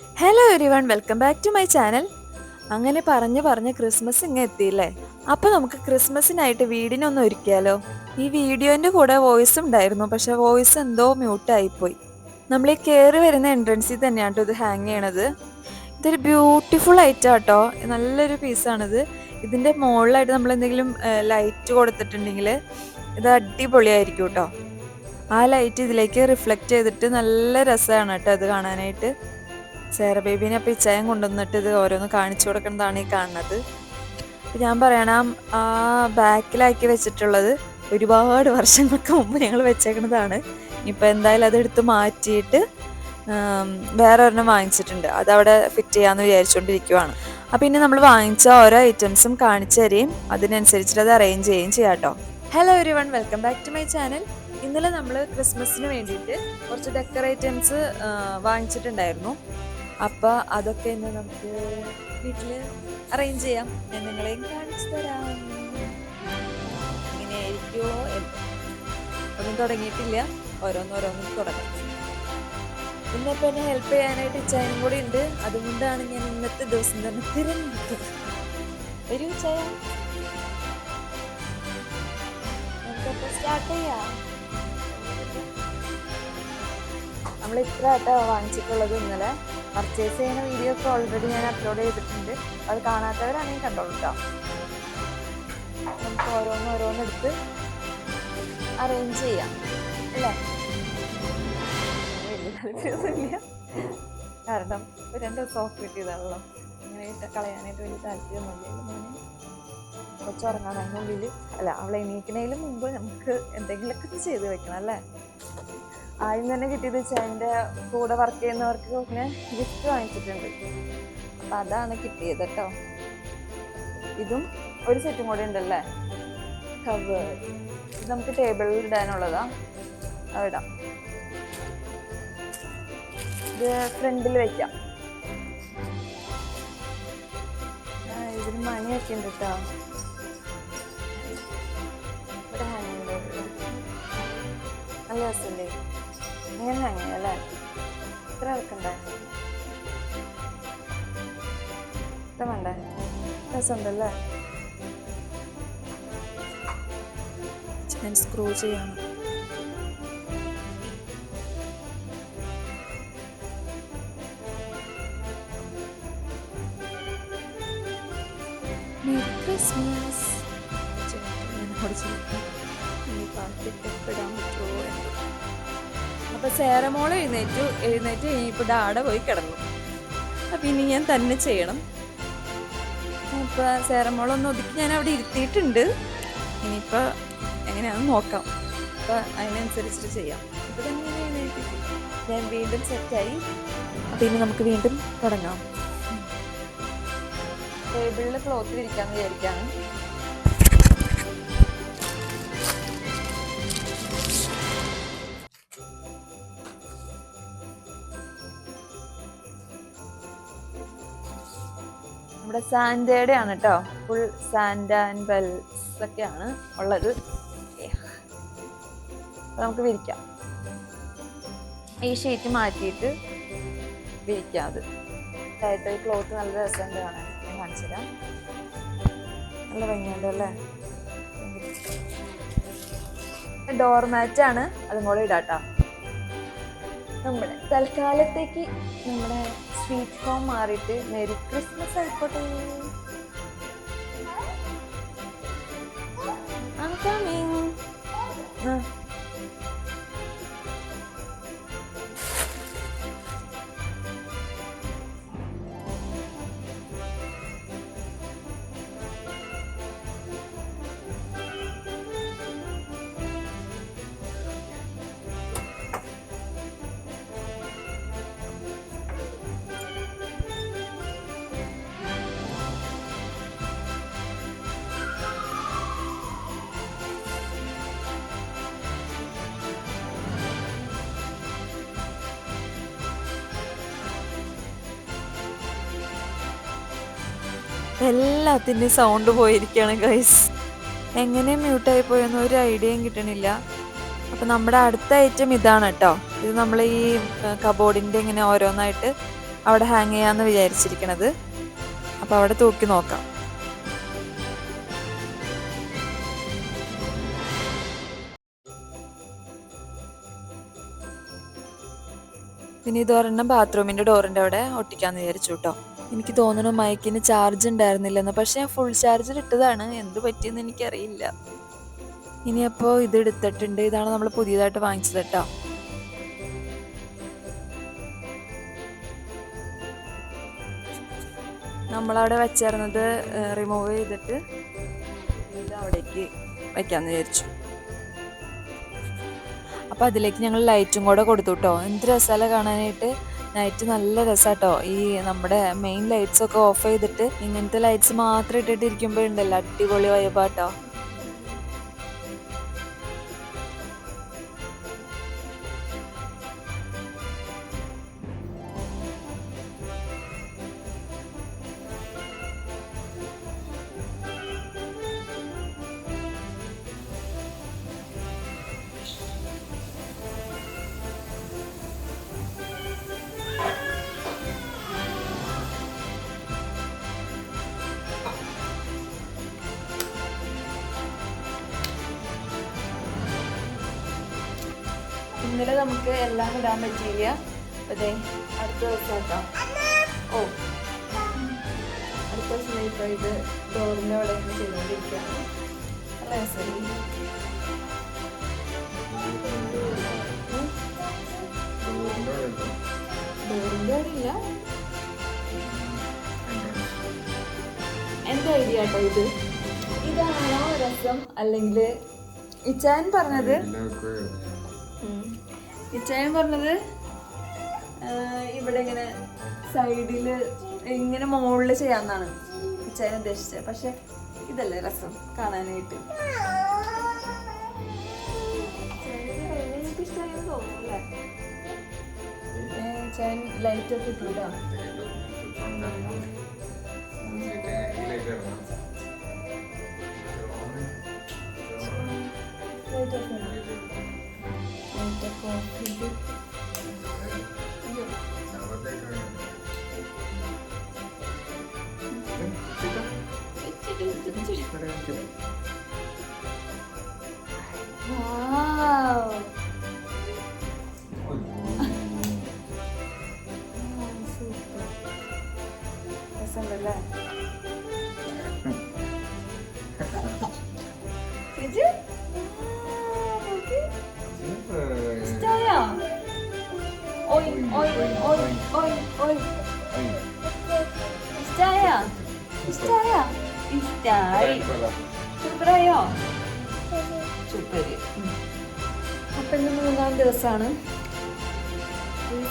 Hello everyone, welcome back to my channel. അങ്ങനെ പറഞ്ഞ് Christmas ഇങ്ങ് എത്തിയില്ലേ. അപ്പോൾ നമുക്ക് ക്രിസ്മസിനായിട്ട് വീടിനൊന്ന് ഒരുക്കിയാലോ. ഈ വീഡിയോൻ്റെ കൂടെ വോയിസ് ഉണ്ടായിരുന്നു, പക്ഷെ വോയിസ് എന്തോ മ്യൂട്ടായിപ്പോയി. നമ്മൾ ഈ കയറി വരുന്ന എൻട്രൻസിൽ തന്നെയാണ് കേട്ടോ ഇത് ഹാങ് ചെയ്യണത്. ഇതൊരു ബ്യൂട്ടിഫുൾ ഐറ്റം കേട്ടോ, നല്ലൊരു പീസാണിത്. ഇതിൻ്റെ മുകളിലായിട്ട് നമ്മൾ എന്തെങ്കിലും ലൈറ്റ് കൊടുത്തിട്ടുണ്ടെങ്കിൽ ഇത് അടിപൊളിയായിരിക്കും കേട്ടോ. ആ ലൈറ്റ് ഇതിലേക്ക് റിഫ്ലക്റ്റ് ചെയ്തിട്ട് നല്ല രസമാണ് കേട്ടോ ഇത് കാണാനായിട്ട്. സേറ ബേബീനെ അപ്പം ഇച്ചായം കൊണ്ടുവന്നിട്ട് ഇത് ഓരോന്ന് കാണിച്ചു കൊടുക്കുന്നതാണ് ഈ കാണുന്നത്. അപ്പം ഞാൻ പറയണം, ആ ബാക്കിലാക്കി വെച്ചിട്ടുള്ളത് ഒരുപാട് വർഷങ്ങൾക്ക് മുമ്പ് ഞങ്ങൾ വെച്ചേക്കുന്നതാണ്. ഇപ്പം എന്തായാലും അതെടുത്ത് മാറ്റിയിട്ട് വേറെ ഒരെണ്ണം വാങ്ങിച്ചിട്ടുണ്ട്. അതവിടെ ഫിറ്റ് ചെയ്യാമെന്ന് വിചാരിച്ചുകൊണ്ടിരിക്കുവാണ്. അപ്പം ഇനി നമ്മൾ വാങ്ങിച്ച ഓരോ ഐറ്റംസും കാണിച്ചു തരികയും അതിനനുസരിച്ചിട്ട് അത് അറേഞ്ച് ചെയ്യുകയും ചെയ്യാം കേട്ടോ. Hello everyone, welcome back to my channel. ഇന്നലെ നമ്മൾ ക്രിസ്മസിന് വേണ്ടിയിട്ട് കുറച്ച് ഡെക്കർ ഐറ്റംസ് വാങ്ങിച്ചിട്ടുണ്ടായിരുന്നു. അപ്പോൾ അതൊക്കെ ഇന്ന് നമുക്ക് വീട്ടിൽ അറേഞ്ച് ചെയ്യാം. ഞാൻ നിങ്ങളെയും കാണിച്ചു തരാം. ഇങ്ങനെയായിരിക്കുമോ ഒന്നും തുടങ്ങിയിട്ടില്ല, ഓരോന്നോരോന്നും തുടങ്ങാം. ഇന്നിപ്പോൾ എന്നെ ഹെൽപ്പ് ചെയ്യാനായിട്ട് ഇച്ചായനും കൂടി ഉണ്ട്. അതുകൊണ്ടാണ് ഞാൻ ഇന്നത്തെ ദിവസം തന്നെ തിരഞ്ഞെടുത്തത്. വരൂ ഇച്ചായ, നമുക്കപ്പോൾ സ്റ്റാർട്ട് ചെയ്യാം. നമ്മൾ ഇത്ര ആട്ടോ വാങ്ങിച്ചിട്ടുള്ളത്. ഇന്നലെ പർച്ചേസ് ചെയ്യുന്ന വീഡിയോ ഒക്കെ ഓൾറെഡി ഞാൻ അപ്ലോഡ് ചെയ്തിട്ടുണ്ട്. അത് കാണാത്തവരാണെങ്കിൽ കണ്ടോളൂ കേട്ടോ. നമുക്ക് ഓരോന്നോരോന്നെടുത്ത് അറേഞ്ച് ചെയ്യാം അല്ലേ. വലിയ താല്പര്യമൊന്നുമില്ല, കാരണം രണ്ട് സോക്ക് കിട്ടിയതാണല്ലോ. ഇങ്ങനെ കളയാനായിട്ട് വലിയ താല്പര്യമൊന്നുമില്ല. മോനെ കൊച്ചുറങ്ങാൻ അതിനുള്ളിൽ അല്ല, അവളെ എണീക്കുന്നതിന് മുമ്പ് നമുക്ക് എന്തെങ്കിലുമൊക്കെ ചെയ്ത് വെക്കണം അല്ലേ. ആദ്യം തന്നെ കിട്ടിയത് വെച്ചാൽ എൻ്റെ കൂടെ വർക്ക് ചെയ്യുന്നവർക്ക് ഇങ്ങനെ ഗിഫ്റ്റ് വാങ്ങിച്ചിട്ടുണ്ട്. അപ്പം അതാണ് കിട്ടിയത് കേട്ടോ. ഇതും ഒരു സെറ്റും കൂടെ ഉണ്ടല്ലേ, കവർ. ഇത് നമുക്ക് ടേബിളിൽ ഇടാനുള്ളതാ, അവിടാം. ഇത് ഫ്രണ്ടിൽ വെക്കാം. ഇതിന് മണിയൊക്കെ ഉണ്ട് കേട്ടോ. ഇവിടെ ഹാങ് ചെയ്ത് നല്ല രസമല്ലേ. ഇങ്ങനെ ഹാങ് ചെയ്യാം അല്ലേ. ഇത്ര വെക്കണ്ടേ, ഇത്ര വേണ്ടേ, രസമുണ്ടല്ലേ. ഞാൻ സ്ക്രൂ ചെയ്യണം. ക്രിസ്മസ് അപ്പൊ സേറമോൾ എഴുന്നേറ്റ് ഇപ്പൊ ഡാഡ പോയി കിടന്നു. അപ്പൊ ഇനി ഞാൻ തന്നെ ചെയ്യണം. അപ്പൊ സേറമോളൊന്ന് ഒതുക്കി ഞാൻ അവിടെ ഇരുത്തിയിട്ടുണ്ട്. ഇനിയിപ്പോൾ എങ്ങനെയാണെന്ന് നോക്കാം. അപ്പോൾ അതിനനുസരിച്ചിട്ട് ചെയ്യാം. ഇപ്പോൾ തന്നെ എഴുന്നേൽപ്പിക്കും. ഞാൻ വീണ്ടും സെറ്റായി. അപ്പോൾ ഇനി നമുക്ക് വീണ്ടും തുടങ്ങാം. ടേബിളിൽ ക്ലോത്ത് വിരിക്കാമെന്ന് വിചാരിക്കുകയാണ്. നമ്മുടെ സാൻഡയുടെ ആണ് കേട്ടോ. ഫുൾ സാൻഡ് ആൻഡ് ബെൽസ് ഒക്കെയാണ് ഉള്ളത്. നമുക്ക് വിരിക്കാം. ഈ ഷീറ്റ് മാറ്റിയിട്ട് വിരിക്കാം. അത് ടൈറ്റിൽ ക്ലോത്ത് നല്ല രസമുണ്ട് കാണാൻ. ഞാൻ കാണിച്ചു തരാം. നല്ല ഭംഗിയുണ്ട് അല്ലേ. ഡോർമാറ്റാണ്, അതും കൂടെ ഇടാട്ടോ. നമ്മുടെ തൽക്കാലത്തേക്ക് നമ്മുടെ സ്വീറ്റ് ഹോം മാറിയിട്ട് മെരി ക്രിസ്മസ് ആയിക്കോട്ടെ. I'm coming. എല്ലാത്തിൻ്റെയും സൗണ്ട് പോയിരിക്കുകയാണ് ഗൈസ്. എങ്ങനെ മ്യൂട്ടായി പോയെന്ന് ഒരു ഐഡിയയും കിട്ടണില്ല. അപ്പം നമ്മുടെ അടുത്ത ഐറ്റം ഇതാണ് കേട്ടോ. ഇത് നമ്മൾ ഈ കബോർഡിൻ്റെ ഇങ്ങനെ ഓരോന്നായിട്ട് അവിടെ ഹാങ് ചെയ്യാമെന്ന് വിചാരിച്ചിരിക്കണത്. അപ്പോൾ അവിടെ തൂക്കി നോക്കാം. പിന്നെ ഇതൊരെണ്ണം ബാത്റൂമിൻ്റെ ഡോറിൻ്റെ അവിടെ ഒട്ടിക്കാമെന്ന് വിചാരിച്ചു കേട്ടോ. എനിക്ക് തോന്നുന്നു മൈക്കിന് ചാർജ് ഉണ്ടായിരുന്നില്ലെന്ന്. പക്ഷെ ഞാൻ ഫുൾ ചാർജിൽ ഇട്ടതാണ്. എന്ത് പറ്റിയെന്ന് എനിക്കറിയില്ല. ഇനിയപ്പോൾ ഇത് എടുത്തിട്ടുണ്ട്. ഇതാണ് നമ്മൾ പുതിയതായിട്ട് വാങ്ങിച്ചത് കേട്ടോ. നമ്മളവിടെ വെച്ചിരുന്നത് റിമൂവ് ചെയ്തിട്ട് ഇത് അവിടേക്ക് വയ്ക്കാമെന്ന് വിചാരിച്ചു. അപ്പോൾ അതിലേക്ക് ഞങ്ങൾ ലൈറ്റും കൂടെ കൊടുത്തു കേട്ടോ. എന്ത് രസമല്ല കാണാനായിട്ട്. നൈറ്റ് നല്ല രസമാട്ടോ. ഈ നമ്മുടെ മെയിൻ ലൈറ്റ്സ് ഒക്കെ ഓഫ് ചെയ്തിട്ട് ഇങ്ങനത്തെ ലൈറ്റ്സ് മാത്രം ഇട്ടിട്ടിരിക്കുമ്പോൾ ഉണ്ടല്ലോ, അടിപൊളി വൈബാട്ടോ. ഇന്നലെ നമുക്ക് എല്ലാം ഇടാൻ പറ്റിയില്ല. അതെ, അടുത്ത ദിവസം കേട്ടോ. ഓ, അടുത്ത ദിവസം ഇപ്പോൾ ഇത് ഡോറിൻ്റെ അവിടെ ചെയ്തുകൊണ്ടിരിക്കുകയാണ്. അല്ലേ ശരി. ഡോറിൻ്റെ അവിടെ ഇല്ല. എൻ്റെ ഐഡിയ കേട്ടോ ഇത്. ഇതാണോ രസം? അല്ലെങ്കിൽ ഇച്ചാൻ പറഞ്ഞത് ഇവിടെ ഇങ്ങനെ സൈഡിൽ ഇങ്ങനെ മുകളിൽ ചെയ്യാമെന്നാണ് ഇച്ചാൻ ഉദ്ദേശിച്ചത്. പക്ഷെ ഇതല്ലേ രസം കാണാനായിട്ട്. എനിക്ക് ഇഷ്ടമായി തോന്നുന്നു അല്ലേ? ചാൻ ലൈറ്റ് ഒക്കെ ഇട്ടിട്ടാ. രസമുണ്ടല്ലേ? ഇഷ്ടായോ? ഇഷ്ടായി. സൂപ്പറായോ? സൂപ്പര്. അപ്പൊ ഇന്ന് 3-ാം ദിവസമാണ്.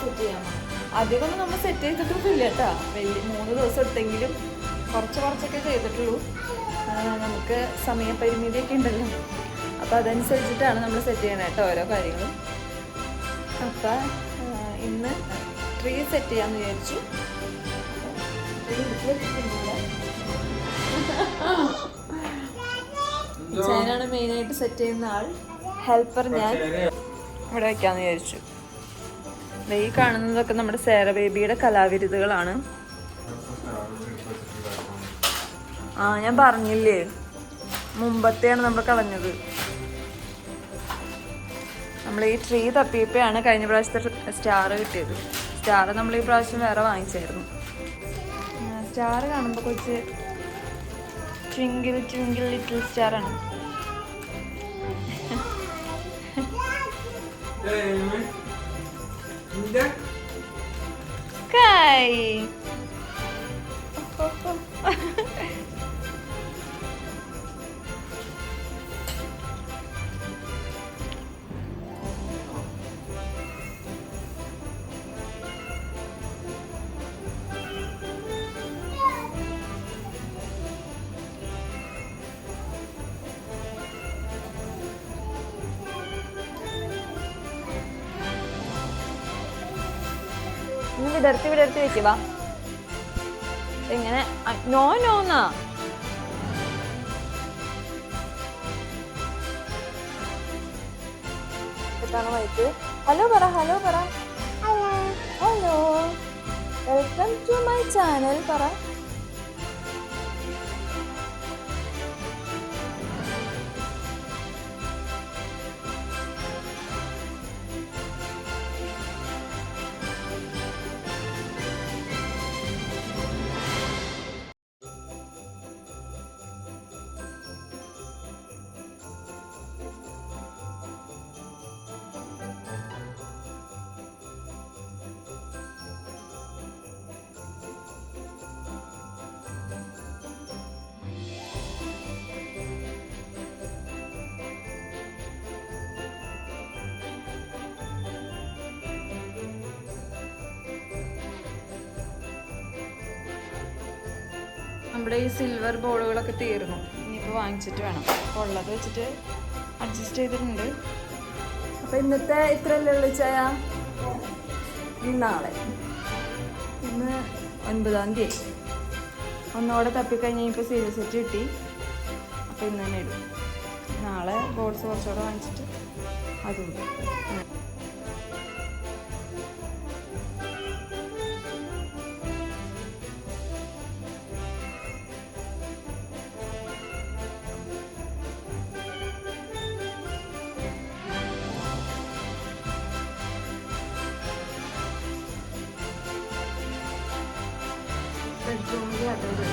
സെറ്റ് ചെയ്യാമോ? അധികമൊന്നും നമ്മൾ സെറ്റ് ചെയ്തിട്ടൊന്നുമില്ല കേട്ടോ. 3 ദിവസം എടുത്തെങ്കിലും കുറച്ചൊക്കെ ചെയ്തിട്ടുള്ളൂ. നമുക്ക് സമയപരിമിതിയൊക്കെ ഉണ്ടല്ലോ. അപ്പം അതനുസരിച്ചിട്ടാണ് നമ്മൾ സെറ്റ് ചെയ്യണത് കേട്ടോ ഓരോ കാര്യങ്ങളും. അപ്പം ഇന്ന് ട്രീ സെറ്റ് ചെയ്യാമെന്ന് വിചാരിച്ചു. ചാനാണ് മെയിനായിട്ട് സെറ്റ് ചെയ്യുന്ന ആൾ. ഹെൽപ്പർ ഞാൻ ഇവിടെ വയ്ക്കാമെന്ന് വിചാരിച്ചു. ഈ കാണുന്നതൊക്കെ നമ്മുടെ സേറ ബേബിയുടെ കലാവിരുതുകളാണ്. ഞാൻ പറഞ്ഞില്ലേ, മുമ്പത്തെയാണ് നമ്മൾ കളഞ്ഞത്. നമ്മൾ ഈ ട്രീ തപ്പിയപ്പോഴാണ് കഴിഞ്ഞ പ്രാവശ്യത്തെ സ്റ്റാർ കിട്ടിയത്. സ്റ്റാർ നമ്മൾ ഈ പ്രാവശ്യം വേറെ വാങ്ങിച്ചായിരുന്നു. സ്റ്റാർ കാണുമ്പോൾ കുറച്ച് ട്വിങ്കിൾ ട്വിങ്കിൾ ലിറ്റിൽ സ്റ്റാറാണ്. കൈ വിടർത്തി വെക്കുക. ഇങ്ങനെ നോന്നാ വൈറ്റ്. ഹലോ പറ. Hello welcome to my channel പറ. നമ്മുടെ ഈ സിൽവർ ബോളുകളൊക്കെ തീർന്നു. ഇനിയിപ്പോൾ വാങ്ങിച്ചിട്ട് വേണം. അപ്പോൾ ഉള്ളത് വെച്ചിട്ട് അഡ്ജസ്റ്റ് ചെയ്തിട്ടുണ്ട്. അപ്പോൾ ഇന്നത്തെ ഇത്രയല്ലേ ഉള്ളൂ ചായ. നാളെ ഇന്ന് 9-ാം തീയതി ഒന്നോടെ തപ്പിക്കഴിഞ്ഞ് ഇപ്പോൾ സീരിയൽ സെറ്റ് കിട്ടി. അപ്പോൾ ഇന്ന് തന്നെ ഇടും. നാളെ ബോൾസ് കുറച്ചുകൂടെ വാങ്ങിച്ചിട്ട് അതും ബെഡ്റൂമിൽ കട്ടത്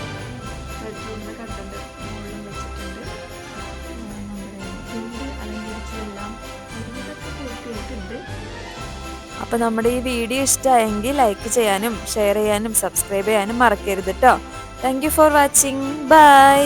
ബെഡ്റൂമിൽ കട്ടൻ്റെ മുകളിലും വെച്ചിട്ടുണ്ട്. നമ്മുടെ അലങ്കരിച്ചെല്ലാം ഒരുവിധമൊക്കെ പൂർത്തിയായിട്ടുണ്ട്. അപ്പോൾ നമ്മുടെ ഈ വീഡിയോ ഇഷ്ടമായെങ്കിൽ ലൈക്ക് ചെയ്യാനും ഷെയർ ചെയ്യാനും സബ്സ്ക്രൈബ് ചെയ്യാനും മറക്കരുത് കേട്ടോ. Thank you for watching. By.